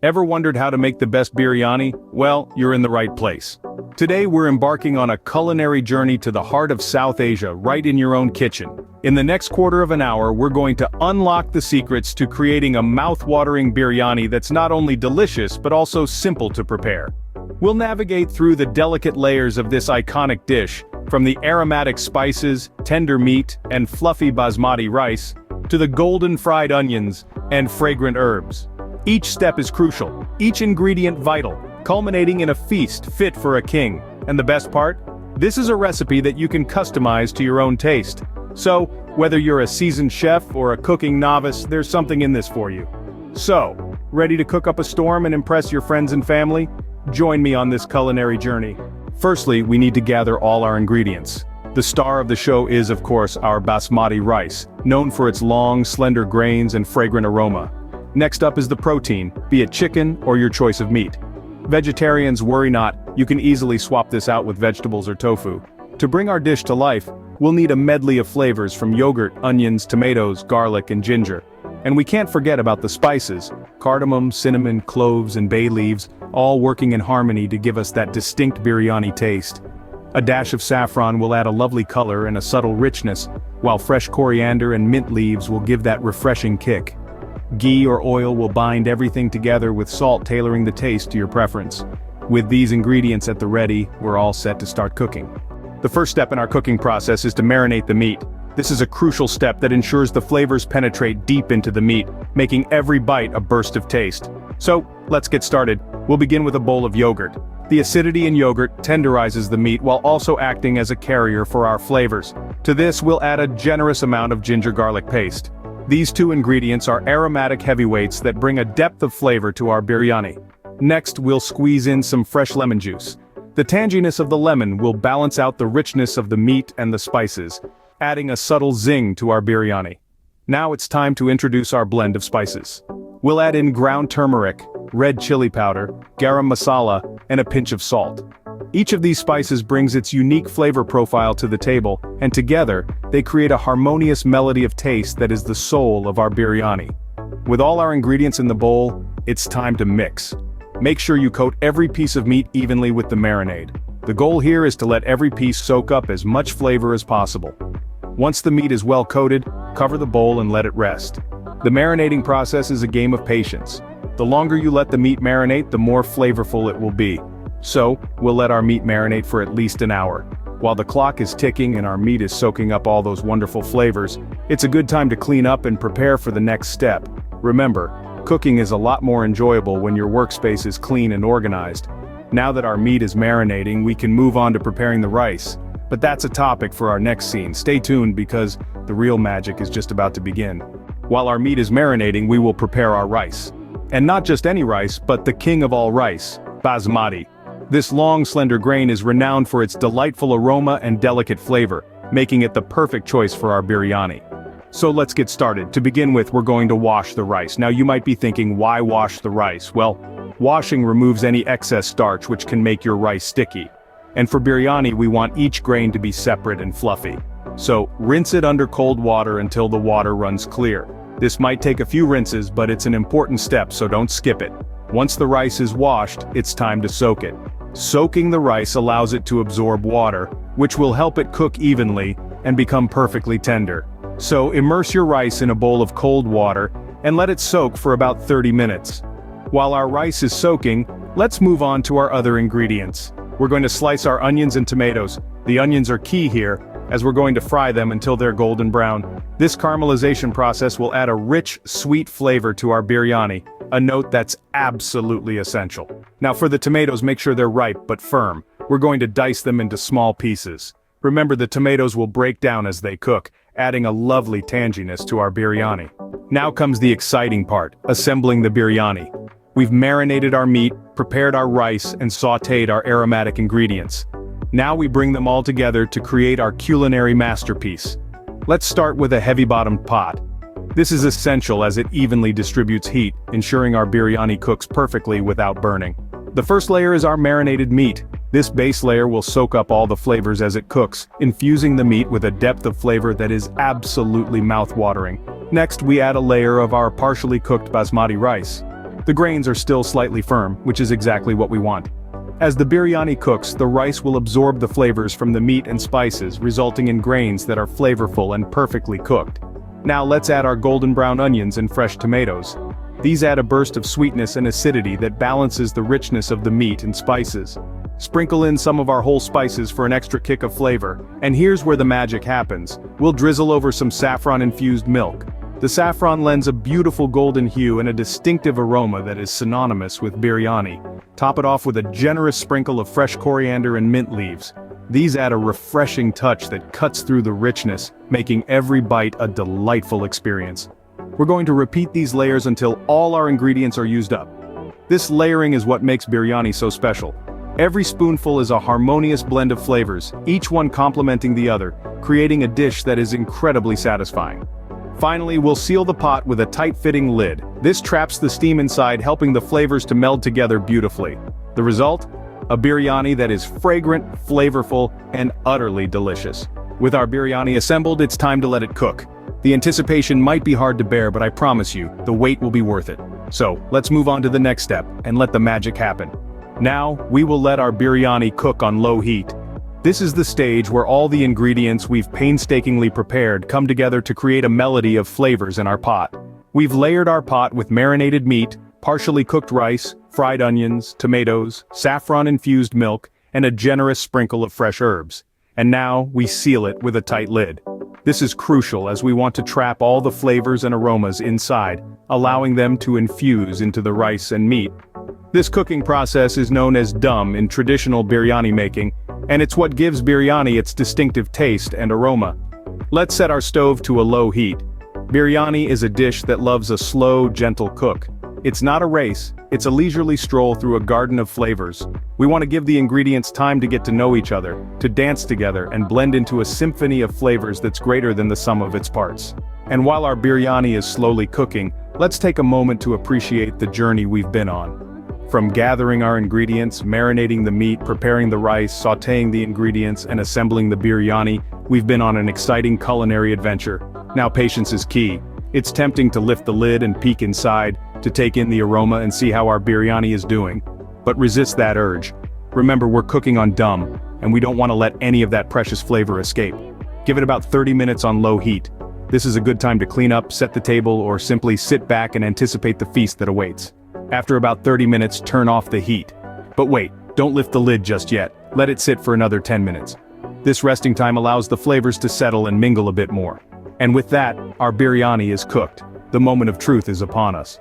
Ever wondered how to make the best biryani? Well, you're in the right place. Today we're embarking on a culinary journey to the heart of South Asia, right in your own kitchen. In the next quarter of an hour, we're going to unlock the secrets to creating a mouth-watering biryani that's not only delicious but also simple to prepare. We'll navigate through the delicate layers of this iconic dish, from the aromatic spices, tender meat, and fluffy basmati rice, to the golden fried onions and fragrant herbs. Each step is crucial, each ingredient vital, culminating in a feast fit for a king. And the best part? This is a recipe that you can customize to your own taste. So, whether you're a seasoned chef or a cooking novice, there's something in this for you. So, ready to cook up a storm and impress your friends and family? Join me on this culinary journey. Firstly, we need to gather all our ingredients. The star of the show is, of course, our basmati rice, known for its long, slender grains and fragrant aroma. Next up is the protein, be it chicken or your choice of meat. Vegetarians, worry not, you can easily swap this out with vegetables or tofu. To bring our dish to life, we'll need a medley of flavors from yogurt, onions, tomatoes, garlic, and ginger. And we can't forget about the spices, cardamom, cinnamon, cloves, and bay leaves, all working in harmony to give us that distinct biryani taste. A dash of saffron will add a lovely color and a subtle richness, while fresh coriander and mint leaves will give that refreshing kick. Ghee or oil will bind everything together, with salt tailoring the taste to your preference. With these ingredients at the ready, we're all set to start cooking. The first step in our cooking process is to marinate the meat. This is a crucial step that ensures the flavors penetrate deep into the meat, making every bite a burst of taste. So, let's get started. We'll begin with a bowl of yogurt. The acidity in yogurt tenderizes the meat while also acting as a carrier for our flavors. To this, we'll add a generous amount of ginger garlic paste. These two ingredients are aromatic heavyweights that bring a depth of flavor to our biryani. Next, we'll squeeze in some fresh lemon juice. The tanginess of the lemon will balance out the richness of the meat and the spices, adding a subtle zing to our biryani. Now it's time to introduce our blend of spices. We'll add in ground turmeric, red chili powder, garam masala, and a pinch of salt. Each of these spices brings its unique flavor profile to the table, and together, they create a harmonious melody of taste that is the soul of our biryani. With all our ingredients in the bowl, it's time to mix. Make sure you coat every piece of meat evenly with the marinade. The goal here is to let every piece soak up as much flavor as possible. Once the meat is well coated, cover the bowl and let it rest. The marinating process is a game of patience. The longer you let the meat marinate, the more flavorful it will be. So, we'll let our meat marinate for at least an hour. While the clock is ticking and our meat is soaking up all those wonderful flavors, it's a good time to clean up and prepare for the next step. Remember, cooking is a lot more enjoyable when your workspace is clean and organized. Now that our meat is marinating, we can move on to preparing the rice. But that's a topic for our next scene. Stay tuned because the real magic is just about to begin. While our meat is marinating, we will prepare our rice. And not just any rice, but the king of all rice, basmati. This long, slender grain is renowned for its delightful aroma and delicate flavor, making it the perfect choice for our biryani. So let's get started. To begin with, we're going to wash the rice. Now you might be thinking, why wash the rice? Well, washing removes any excess starch, which can make your rice sticky. And for biryani, we want each grain to be separate and fluffy. So, rinse it under cold water until the water runs clear. This might take a few rinses, but it's an important step, so don't skip it. Once the rice is washed, it's time to soak it. Soaking the rice allows it to absorb water, which will help it cook evenly and become perfectly tender. So, immerse your rice in a bowl of cold water and let it soak for about 30 minutes. While our rice is soaking, let's move on to our other ingredients. We're going to slice our onions and tomatoes. The onions are key here, as we're going to fry them until they're golden brown. This caramelization process will add a rich, sweet flavor to our biryani, a note that's absolutely essential. Now for the tomatoes, make sure they're ripe but firm. We're going to dice them into small pieces. Remember, the tomatoes will break down as they cook, adding a lovely tanginess to our biryani. Now comes the exciting part, assembling the biryani. We've marinated our meat, prepared our rice, and sautéed our aromatic ingredients. Now we bring them all together to create our culinary masterpiece. Let's start with a heavy-bottomed pot. This is essential as it evenly distributes heat, ensuring our biryani cooks perfectly without burning. The first layer is our marinated meat. This base layer will soak up all the flavors as it cooks, infusing the meat with a depth of flavor that is absolutely mouth-watering. Next, we add a layer of our partially cooked basmati rice. The grains are still slightly firm, which is exactly what we want. As the biryani cooks, the rice will absorb the flavors from the meat and spices, resulting in grains that are flavorful and perfectly cooked. Now let's add our golden brown onions and fresh tomatoes. These add a burst of sweetness and acidity that balances the richness of the meat and spices. Sprinkle in some of our whole spices for an extra kick of flavor, and here's where the magic happens. We'll drizzle over some saffron-infused milk. The saffron lends a beautiful golden hue and a distinctive aroma that is synonymous with biryani. Top it off with a generous sprinkle of fresh coriander and mint leaves. These add a refreshing touch that cuts through the richness, making every bite a delightful experience. We're going to repeat these layers until all our ingredients are used up. This layering is what makes biryani so special. Every spoonful is a harmonious blend of flavors, each one complementing the other, creating a dish that is incredibly satisfying. Finally, we'll seal the pot with a tight-fitting lid. This traps the steam inside, helping the flavors to meld together beautifully. The result? A biryani that is fragrant, flavorful, and utterly delicious. With our biryani assembled, it's time to let it cook. The anticipation might be hard to bear, but I promise you, the wait will be worth it. So, let's move on to the next step, and let the magic happen. Now, we will let our biryani cook on low heat. This is the stage where all the ingredients we've painstakingly prepared come together to create a melody of flavors in our pot. We've layered our pot with marinated meat, partially cooked rice, fried onions, tomatoes, saffron-infused milk, and a generous sprinkle of fresh herbs. And now, we seal it with a tight lid. This is crucial as we want to trap all the flavors and aromas inside, allowing them to infuse into the rice and meat. This cooking process is known as dum in traditional biryani making, and it's what gives biryani its distinctive taste and aroma. Let's set our stove to a low heat. Biryani is a dish that loves a slow, gentle cook. It's not a race, it's a leisurely stroll through a garden of flavors. We want to give the ingredients time to get to know each other, to dance together and blend into a symphony of flavors that's greater than the sum of its parts. And while our biryani is slowly cooking, let's take a moment to appreciate the journey we've been on. From gathering our ingredients, marinating the meat, preparing the rice, sautéing the ingredients, and assembling the biryani, we've been on an exciting culinary adventure. Now patience is key. It's tempting to lift the lid and peek inside, to take in the aroma and see how our biryani is doing. But resist that urge. Remember, we're cooking on dum, and we don't want to let any of that precious flavor escape. Give it about 30 minutes on low heat. This is a good time to clean up, set the table, or simply sit back and anticipate the feast that awaits. After about 30 minutes, turn off the heat. But wait, don't lift the lid just yet. Let it sit for another 10 minutes. This resting time allows the flavors to settle and mingle a bit more. And with that, our biryani is cooked. The moment of truth is upon us.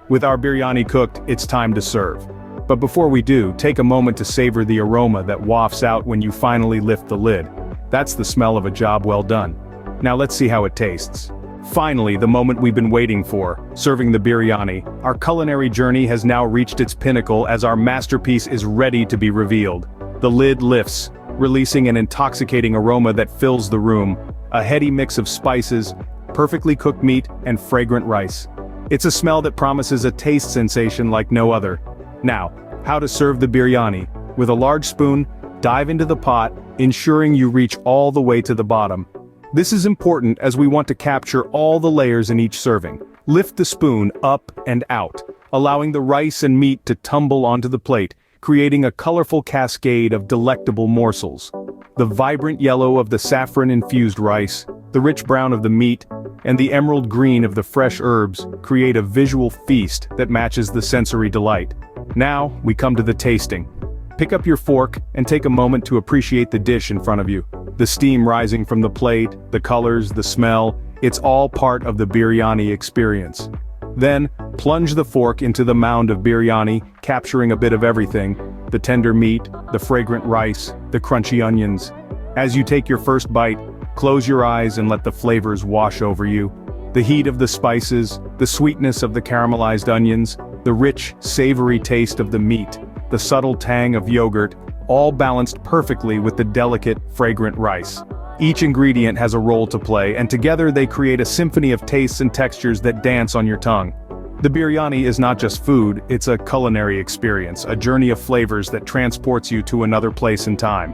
With our biryani cooked, it's time to serve. But before we do, take a moment to savor the aroma that wafts out when you finally lift the lid. That's the smell of a job well done. Now let's see how it tastes. Finally, the moment we've been waiting for, serving the biryani. Our culinary journey has now reached its pinnacle as our masterpiece is ready to be revealed. The lid lifts, releasing an intoxicating aroma that fills the room, a heady mix of spices, perfectly cooked meat, and fragrant rice. It's a smell that promises a taste sensation like no other. Now, how to serve the biryani. With a large spoon, dive into the pot, ensuring you reach all the way to the bottom. This is important as we want to capture all the layers in each serving. Lift the spoon up and out, allowing the rice and meat to tumble onto the plate, creating a colorful cascade of delectable morsels. The vibrant yellow of the saffron-infused rice, the rich brown of the meat, and the emerald green of the fresh herbs create a visual feast that matches the sensory delight. Now, we come to the tasting. Pick up your fork and take a moment to appreciate the dish in front of you. The steam rising from the plate, the colors, the smell, it's all part of the biryani experience. Then, plunge the fork into the mound of biryani, capturing a bit of everything: the tender meat, the fragrant rice, the crunchy onions. As you take your first bite, close your eyes and let the flavors wash over you. The heat of the spices, the sweetness of the caramelized onions, the rich, savory taste of the meat, the subtle tang of yogurt, all balanced perfectly with the delicate, fragrant rice. Each ingredient has a role to play, and together they create a symphony of tastes and textures that dance on your tongue. The biryani is not just food, it's a culinary experience, a journey of flavors that transports you to another place in time.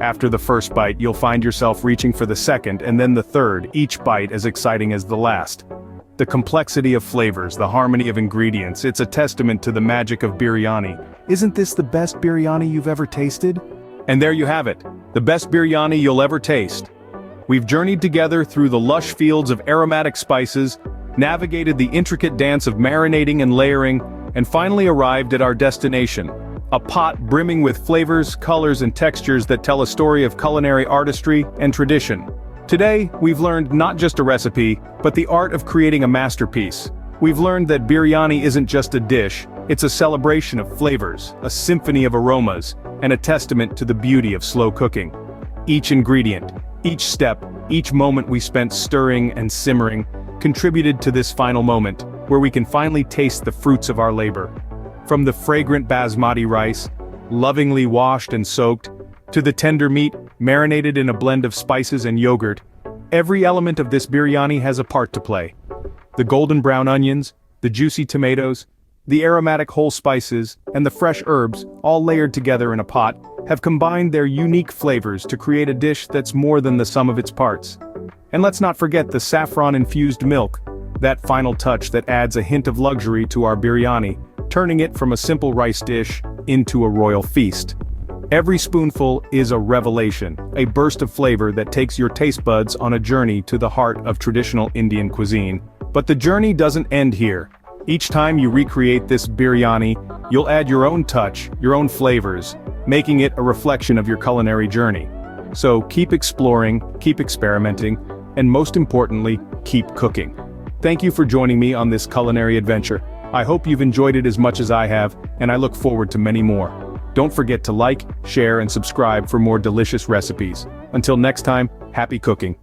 After the first bite, you'll find yourself reaching for the second and then the third, each bite as exciting as the last. The complexity of flavors, the harmony of ingredients, it's a testament to the magic of biryani. Isn't this the best biryani you've ever tasted? And there you have it, the best biryani you'll ever taste. We've journeyed together through the lush fields of aromatic spices, navigated the intricate dance of marinating and layering, and finally arrived at our destination. A pot brimming with flavors, colors, and textures that tell a story of culinary artistry and tradition. Today, we've learned not just a recipe, but the art of creating a masterpiece. We've learned that biryani isn't just a dish, it's a celebration of flavors, a symphony of aromas, and a testament to the beauty of slow cooking. Each ingredient, each step, each moment we spent stirring and simmering, contributed to this final moment, where we can finally taste the fruits of our labor. From the fragrant basmati rice, lovingly washed and soaked, to the tender meat, marinated in a blend of spices and yogurt, every element of this biryani has a part to play. The golden brown onions, the juicy tomatoes, the aromatic whole spices, and the fresh herbs, all layered together in a pot, have combined their unique flavors to create a dish that's more than the sum of its parts. And let's not forget the saffron-infused milk, that final touch that adds a hint of luxury to our biryani, turning it from a simple rice dish into a royal feast. Every spoonful is a revelation, a burst of flavor that takes your taste buds on a journey to the heart of traditional Indian cuisine. But the journey doesn't end here. Each time you recreate this biryani, you'll add your own touch, your own flavors, making it a reflection of your culinary journey. So keep exploring, keep experimenting, and most importantly, keep cooking. Thank you for joining me on this culinary adventure. I hope you've enjoyed it as much as I have, and I look forward to many more. Don't forget to like, share, and subscribe for more delicious recipes. Until next time, happy cooking.